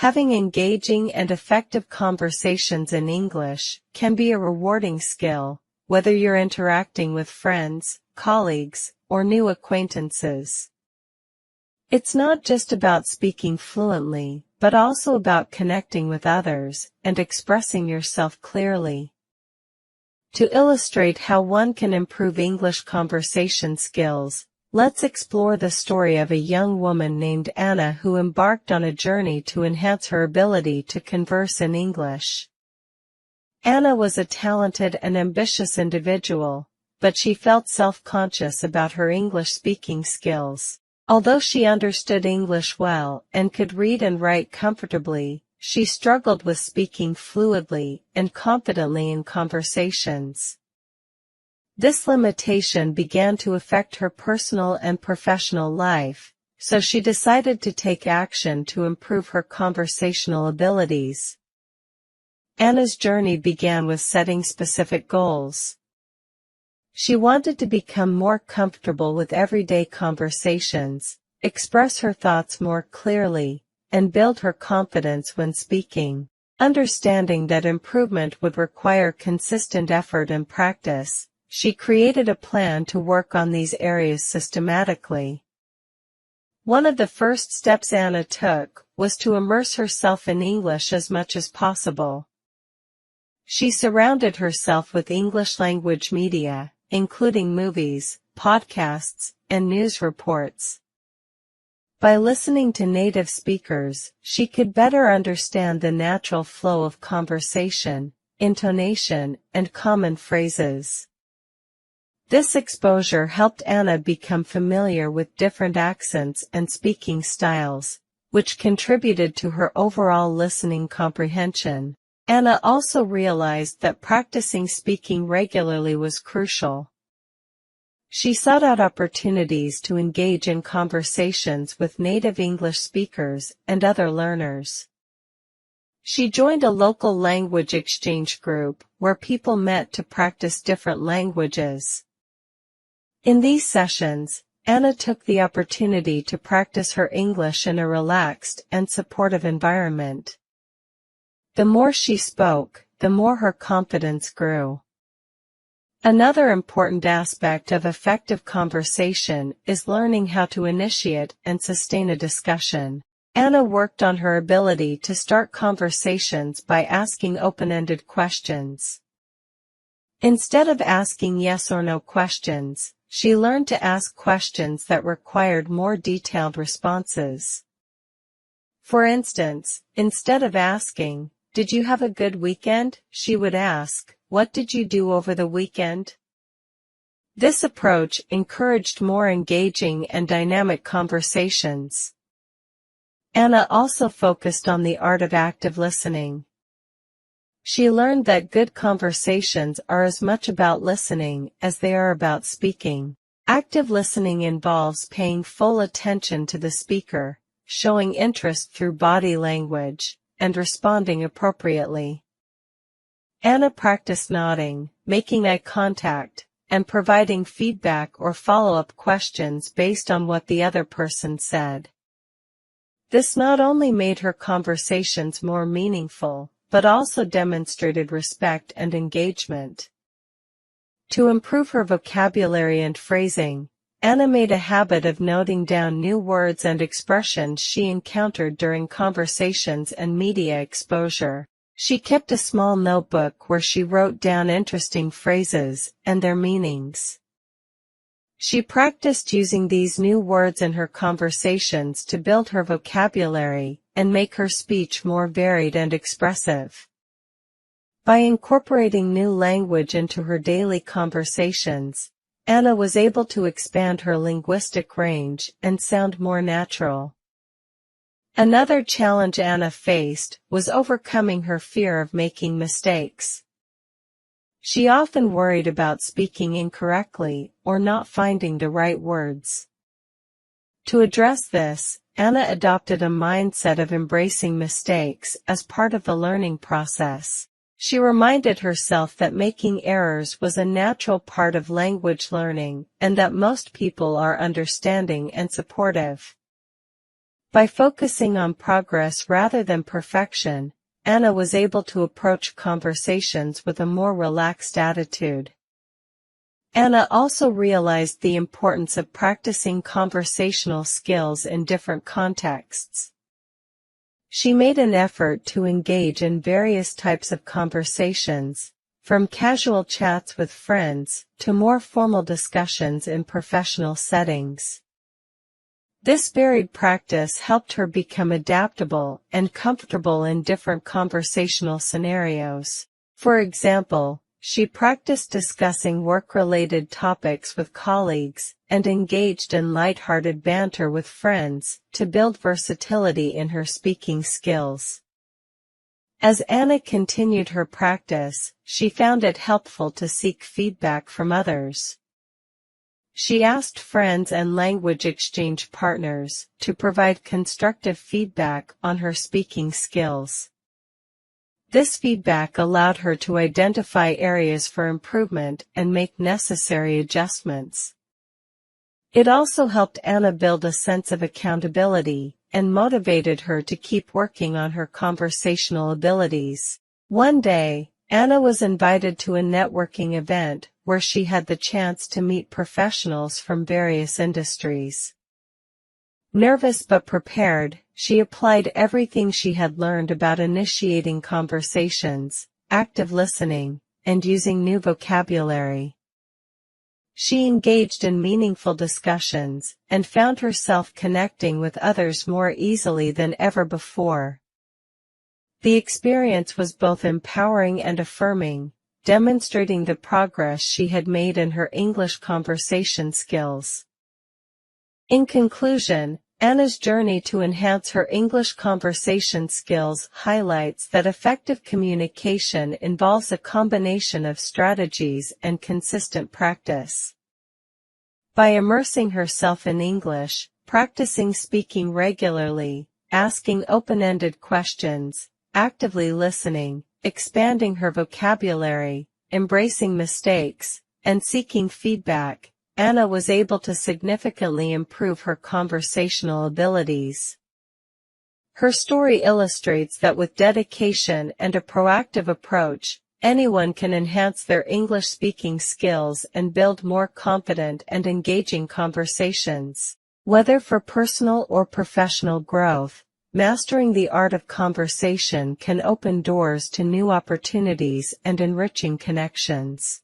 Having engaging and effective conversations in English can be a rewarding skill, whether you're interacting with friends, colleagues, or new acquaintances. It's not just about speaking fluently, but also about connecting with others and expressing yourself clearly. To illustrate how one can improve English conversation skills, let's explore the story of a young woman named Anna who embarked on a journey to enhance her ability to converse in English. Anna was a talented and ambitious individual, but she felt self-conscious about her English-speaking skills. Although she understood English well and could read and write comfortably, she struggled with speaking fluidly and confidently in conversations. This limitation began to affect her personal and professional life, so she decided to take action to improve her conversational abilities. Anna's journey began with setting specific goals. She wanted to become more comfortable with everyday conversations, express her thoughts more clearly, and build her confidence when speaking. Understanding that improvement would require consistent effort and practice, she created a plan to work on these areas systematically. One of the first steps Anna took was to immerse herself in English as much as possible. She surrounded herself with English language media, including movies, podcasts, and news reports. By listening to native speakers, she could better understand the natural flow of conversation, intonation, and common phrases. This exposure helped Anna become familiar with different accents and speaking styles, which contributed to her overall listening comprehension. Anna also realized that practicing speaking regularly was crucial. She sought out opportunities to engage in conversations with native English speakers and other learners. She joined a local language exchange group where people met to practice different languages. In these sessions, Anna took the opportunity to practice her English in a relaxed and supportive environment. The more she spoke, the more her confidence grew. Another important aspect of effective conversation is learning how to initiate and sustain a discussion. Anna worked on her ability to start conversations by asking open-ended questions. Instead of asking yes or no questions, she learned to ask questions that required more detailed responses. For instance, instead of asking, "Did you have a good weekend?" she would ask, "What did you do over the weekend?" This approach encouraged more engaging and dynamic conversations. Anna also focused on the art of active listening. She learned that good conversations are as much about listening as they are about speaking. Active listening involves paying full attention to the speaker, showing interest through body language, and responding appropriately. Anna practiced nodding, making eye contact, and providing feedback or follow-up questions based on what the other person said. This not only made her conversations more meaningful, but also demonstrated respect and engagement. To improve her vocabulary and phrasing, Anna made a habit of noting down new words and expressions she encountered during conversations and media exposure. She kept a small notebook where she wrote down interesting phrases and their meanings. She practiced using these new words in her conversations to build her vocabulary and make her speech more varied and expressive. By incorporating new language into her daily conversations, Anna was able to expand her linguistic range and sound more natural. Another challenge Anna faced was overcoming her fear of making mistakes. She often worried about speaking incorrectly or not finding the right words. To address this, Anna adopted a mindset of embracing mistakes as part of the learning process. She reminded herself that making errors was a natural part of language learning and that most people are understanding and supportive. By focusing on progress rather than perfection, Anna was able to approach conversations with a more relaxed attitude. Anna also realized the importance of practicing conversational skills in different contexts. She made an effort to engage in various types of conversations, from casual chats with friends to more formal discussions in professional settings. This varied practice helped her become adaptable and comfortable in different conversational scenarios. For example, she practiced discussing work-related topics with colleagues and engaged in light-hearted banter with friends to build versatility in her speaking skills. As Anna continued her practice, she found it helpful to seek feedback from others. She asked friends and language exchange partners to provide constructive feedback on her speaking skills. This feedback allowed her to identify areas for improvement and make necessary adjustments. It also helped Anna build a sense of accountability and motivated her to keep working on her conversational abilities. One day, Anna was invited to a networking event where she had the chance to meet professionals from various industries. Nervous but prepared, she applied everything she had learned about initiating conversations, active listening, and using new vocabulary. She engaged in meaningful discussions and found herself connecting with others more easily than ever before. The experience was both empowering and affirming, demonstrating the progress she had made in her English conversation skills. In conclusion, Anna's journey to enhance her English conversation skills highlights that effective communication involves a combination of strategies and consistent practice. By immersing herself in English, practicing speaking regularly, asking open-ended questions, actively listening, expanding her vocabulary, embracing mistakes, and seeking feedback, Anna was able to significantly improve her conversational abilities. Her story illustrates that with dedication and a proactive approach, anyone can enhance their English speaking skills and build more confident and engaging conversations. Whether for personal or professional growth, mastering the art of conversation can open doors to new opportunities and enriching connections.